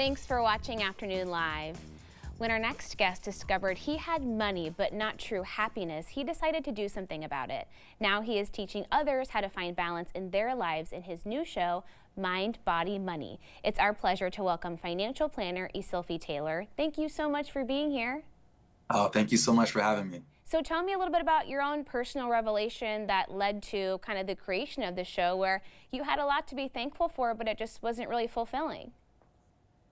Thanks for watching Afternoon Live. When our next guest discovered he had money but not true happiness, he decided to do something about it. Now he is teaching others how to find balance in their lives in his new show, Mind, Body, Money. It's our pleasure to welcome financial planner Eszylfie Taylor. Thank you so much for being here. Oh, thank you so much for having me. So tell me a little bit about your own personal revelation that led to kind of the creation of the show, where you had a lot to be thankful for, but it just wasn't really fulfilling.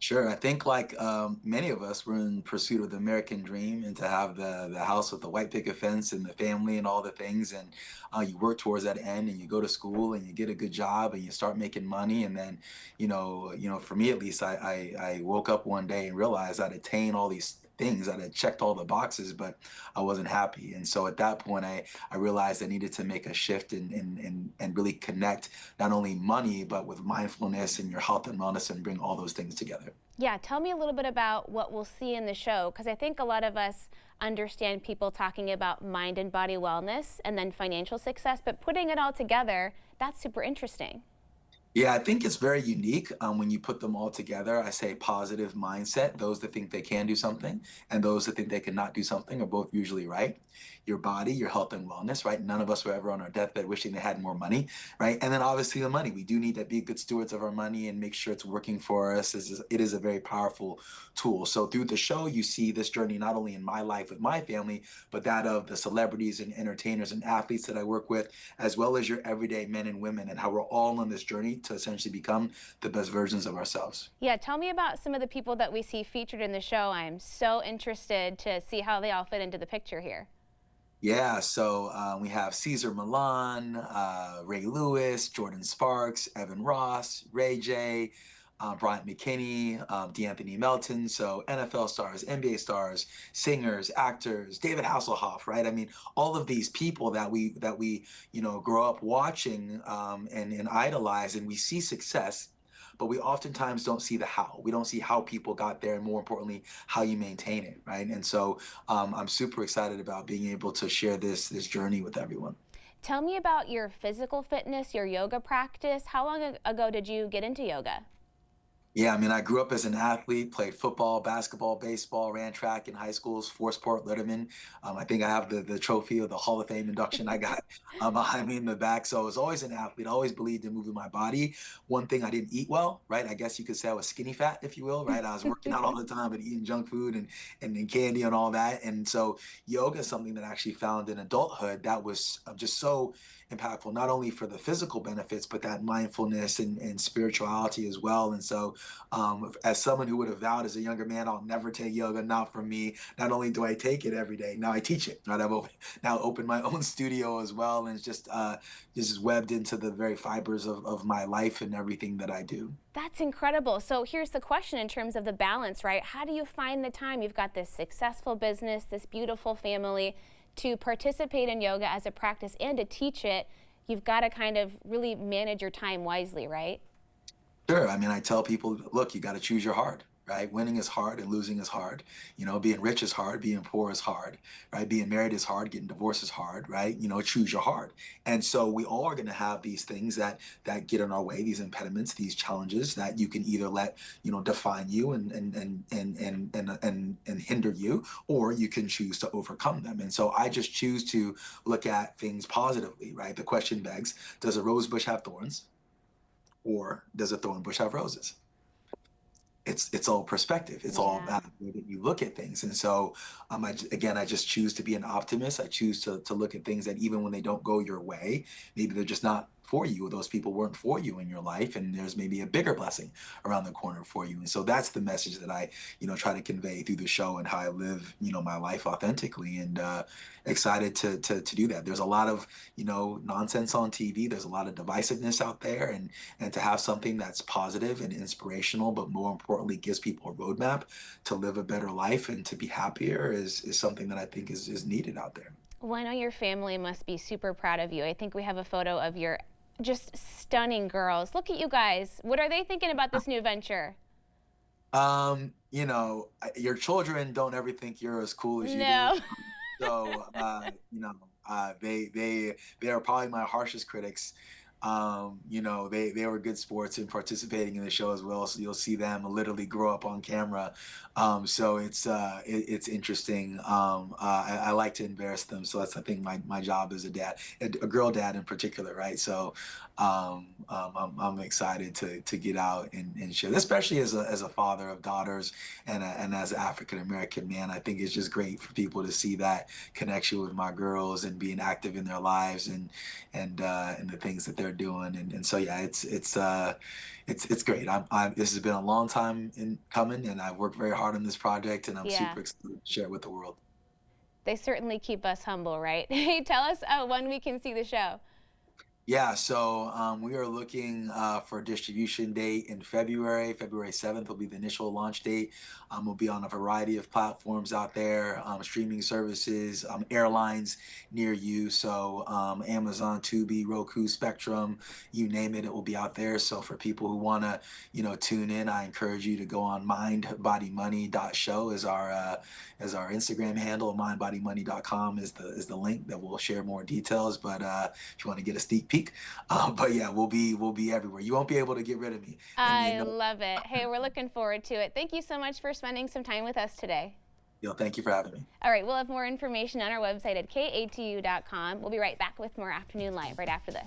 Sure. I think like many of us, we're in pursuit of the American dream and to have the house with the white picket fence and the family and all the things. And you work towards that end and you go to school and you get a good job and you start making money. And then, for me at least, I woke up one day and realized I'd attained all these things. I had checked all the boxes, but I wasn't happy. And so at that point, I realized I needed to make a shift and really connect not only money, but with mindfulness and your health and wellness and bring all those things together. Yeah, tell me a little bit about what we'll see in the show, because I think a lot of us understand people talking about mind and body wellness and then financial success, but putting it all together, that's super interesting. Yeah, I think it's very unique when you put them all together. I say positive mindset. Those that think they can do something and those that think they cannot do something are both usually right. Your body, your health and wellness, right? None of us were ever on our deathbed wishing they had more money, right? And then obviously the money. We do need to be good stewards of our money and make sure it's working for us. It is a very powerful tool. So through the show, you see this journey not only in my life with my family, but that of the celebrities and entertainers and athletes that I work with, as well as your everyday men and women, and how we're all on this journey to essentially become the best versions of ourselves. Yeah, tell me about some of the people that we see featured in the show. I'm so interested to see how they all fit into the picture here. Yeah, so we have Caesar Milan, Ray Lewis, Jordan Sparks, Evan Ross, Ray J, Bryant McKinney, D'Anthony Melton. So NFL stars, NBA stars, singers, actors, David Hasselhoff, right? I mean, all of these people that we grow up watching and idolize, and we see success, but we oftentimes don't see the how. We don't see how people got there, and more importantly, how you maintain it, right? And so I'm super excited about being able to share this journey with everyone. Tell me about your physical fitness, your yoga practice. How long ago did you get into yoga? Yeah, I mean, I grew up as an athlete, played football, basketball, baseball, ran track in high schools, four sport letterman. I think I have the trophy of the Hall of Fame induction I got behind me in the back. So I was always an athlete. I always believed in moving my body. One thing, I didn't eat well, right? I guess you could say I was skinny fat, if you will, right? I was working out all the time and eating junk food and candy and all that. And so yoga is something that I actually found in adulthood that was just so impactful, not only for the physical benefits, but that mindfulness and spirituality as well. And so as someone who would have vowed as a younger man, I'll never take yoga, not from me. Not only do I take it every day, now I teach it. Right, now opened my own studio as well, and it's just webbed into the very fibers of my life and everything that I do. That's incredible. So here's the question in terms of the balance, right? How do you find the time? You've got this successful business, this beautiful family, to participate in yoga as a practice and to teach it. You've got to kind of really manage your time wisely, right? Sure. I mean, I tell people, look, you got to choose your hard, right? Winning is hard and losing is hard. Being rich is hard, being poor is hard, right? Being married is hard, getting divorced is hard, right? Choose your hard. And so we all are going to have these things that get in our way, these impediments, these challenges that you can either let, define you and hinder you, or you can choose to overcome them. And so I just choose to look at things positively, right? The question begs, does a rose bush have thorns? Or does a thorn bush have roses? It's all perspective. It's all Yeah. about the way that you look at things. And so, again, I just choose to be an optimist. I choose to look at things that even when they don't go your way, maybe they're just not for you, or those people weren't for you in your life, and there's maybe a bigger blessing around the corner for you. And so that's the message that I, try to convey through the show and how I live, my life authentically, and excited to do that. There's a lot of, nonsense on TV. There's a lot of divisiveness out there, and to have something that's positive and inspirational, but more importantly, gives people a roadmap to live a better life and to be happier is something that I think is needed out there. Well, I know your family must be super proud of you. I think we have a photo of your just stunning girls. Look at you guys. What are they thinking about this new venture? Your children don't ever think you're as cool as you do. No. So, they are probably my harshest critics. You know, they were good sports and participating in the show as well. So you'll see them literally grow up on camera. So it's interesting. I like to embarrass them. So that's, I think, my job as a dad, a girl dad in particular, right? So I'm excited to get out and share, especially as a father of daughters and as an African American man. I think it's just great for people to see that connection with my girls and being active in their lives and the things that they're doing. And so yeah, it's great. This has been a long time in coming, and I've worked very hard on this project, and I'm Yeah. super excited to share it with the world. They certainly keep us humble, right? Hey, tell us when we can see the show. Yeah, so we are looking for a distribution date in February. February 7th will be the initial launch date. We'll be on a variety of platforms out there, streaming services, airlines near you. So Amazon, Tubi, Roku, Spectrum, you name it, it will be out there. So for people who want to, tune in, I encourage you to go on mindbodymoney.show as our Instagram handle. Mindbodymoney.com is the link that will share more details. But if you want to get a sneak peek, but yeah, we'll be everywhere. You won't be able to get rid of me. And I love it. Hey, we're looking forward to it. Thank you so much for spending some time with us today. thank you for having me. All right, we'll have more information on our website at katu.com. We'll be right back with more Afternoon Live right after this.